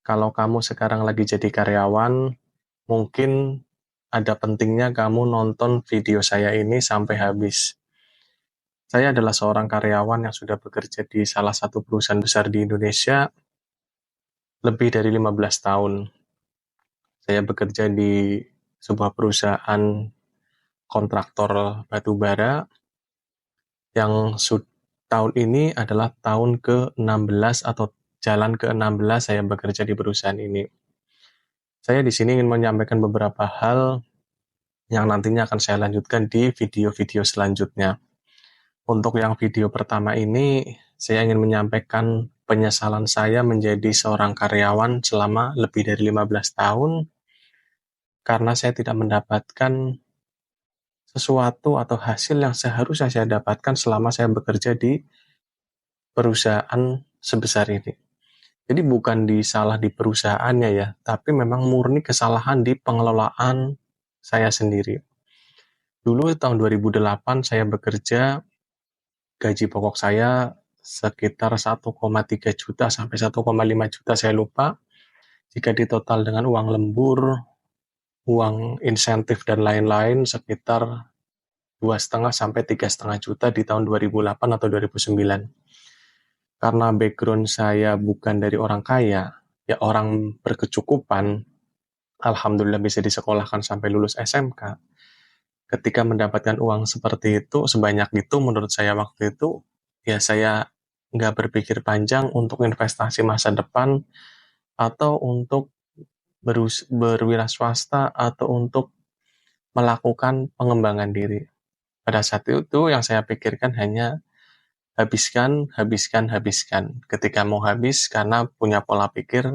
Kalau kamu sekarang lagi jadi karyawan, mungkin ada pentingnya kamu nonton video saya ini sampai habis. Saya adalah seorang karyawan yang sudah bekerja di salah satu perusahaan besar di Indonesia lebih dari 15 tahun. Saya bekerja di sebuah perusahaan kontraktor batu bara yang tahun ini adalah tahun ke-16 atau jalan ke-16 saya bekerja di perusahaan ini. Saya di sini ingin menyampaikan beberapa hal yang nantinya akan saya lanjutkan di video-video selanjutnya. Untuk yang video pertama ini, saya ingin menyampaikan penyesalan saya menjadi seorang karyawan selama lebih dari 15 tahun karena saya tidak mendapatkan sesuatu atau hasil yang seharusnya saya dapatkan selama saya bekerja di perusahaan sebesar ini. Jadi bukan salah di perusahaannya ya, tapi memang murni kesalahan di pengelolaan saya sendiri. Dulu tahun 2008 saya bekerja, gaji pokok saya sekitar 1,3 juta sampai 1,5 juta, saya lupa. Jika ditotal dengan uang lembur, uang insentif dan lain-lain sekitar 2,5 sampai 3,5 juta di tahun 2008 atau 2009. Karena background saya bukan dari orang kaya, ya orang berkecukupan, alhamdulillah bisa disekolahkan sampai lulus SMK. Ketika mendapatkan uang seperti itu, sebanyak itu menurut saya waktu itu, ya saya nggak berpikir panjang untuk investasi masa depan, atau untuk berwira swasta, atau untuk melakukan pengembangan diri. Pada saat itu yang saya pikirkan hanya habiskan. Ketika mau habis, karena punya pola pikir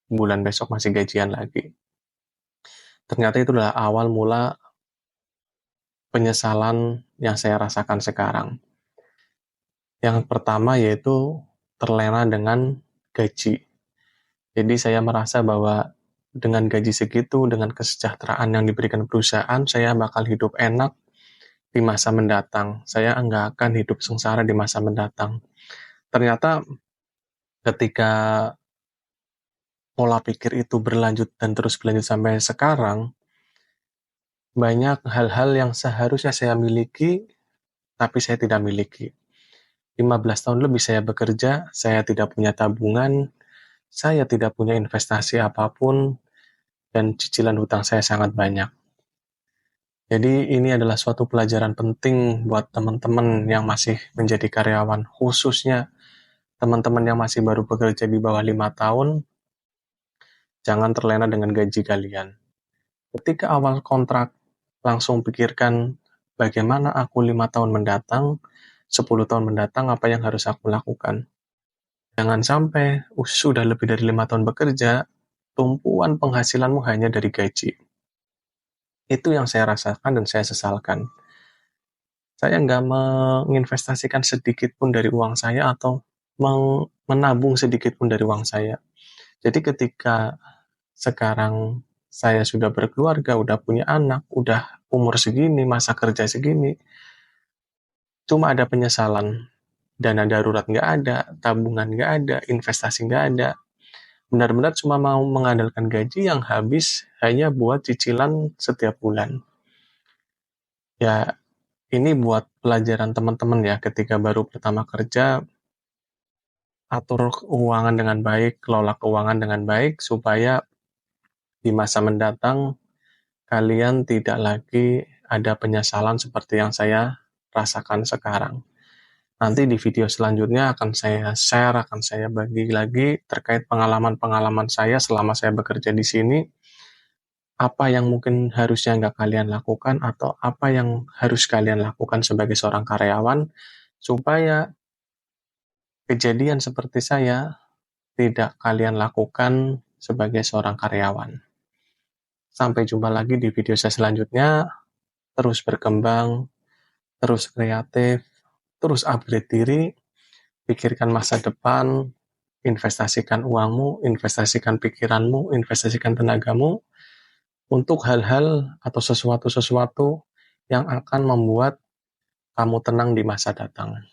bulan besok masih gajian lagi. Ternyata itu adalah awal mula penyesalan yang saya rasakan sekarang. Yang pertama yaitu terlena dengan gaji. Jadi saya merasa bahwa dengan gaji segitu, dengan kesejahteraan yang diberikan perusahaan, saya bakal hidup enak di masa mendatang. Saya nggak akan hidup sengsara di masa mendatang. Ternyata ketika pola pikir itu berlanjut dan terus berlanjut sampai sekarang, banyak hal-hal yang seharusnya saya miliki, tapi saya tidak miliki. 15 tahun lebih saya bekerja, saya tidak punya tabungan, saya tidak punya investasi apapun, dan cicilan hutang saya sangat banyak. Jadi ini adalah suatu pelajaran penting buat teman-teman yang masih menjadi karyawan, khususnya teman-teman yang masih baru bekerja di bawah 5 tahun, jangan terlena dengan gaji kalian. Ketika awal kontrak, langsung pikirkan bagaimana aku 5 tahun mendatang, 10 tahun mendatang, apa yang harus aku lakukan. Jangan sampai sudah lebih dari 5 tahun bekerja, tumpuan penghasilanmu hanya dari gaji. Itu yang saya rasakan dan saya sesalkan. Saya nggak menginvestasikan sedikit pun dari uang saya atau menabung sedikit pun dari uang saya. Jadi ketika sekarang saya sudah berkeluarga, udah punya anak, udah umur segini, masa kerja segini, cuma ada penyesalan. Dana darurat nggak ada, tabungan nggak ada, investasi nggak ada. Benar-benar cuma mau mengandalkan gaji yang habis hanya buat cicilan setiap bulan. Ya, ini buat pelajaran teman-teman ya, ketika baru pertama kerja, atur keuangan dengan baik, kelola keuangan dengan baik, supaya di masa mendatang kalian tidak lagi ada penyesalan seperti yang saya rasakan sekarang. Nanti di video selanjutnya akan saya share, akan saya bagi lagi terkait pengalaman-pengalaman saya selama saya bekerja di sini, apa yang mungkin harusnya nggak kalian lakukan, atau apa yang harus kalian lakukan sebagai seorang karyawan, supaya kejadian seperti saya tidak kalian lakukan sebagai seorang karyawan. Sampai jumpa lagi di video saya selanjutnya, terus berkembang, terus kreatif, terus upgrade diri, pikirkan masa depan, investasikan uangmu, investasikan pikiranmu, investasikan tenagamu untuk hal-hal atau sesuatu-sesuatu yang akan membuat kamu tenang di masa datang.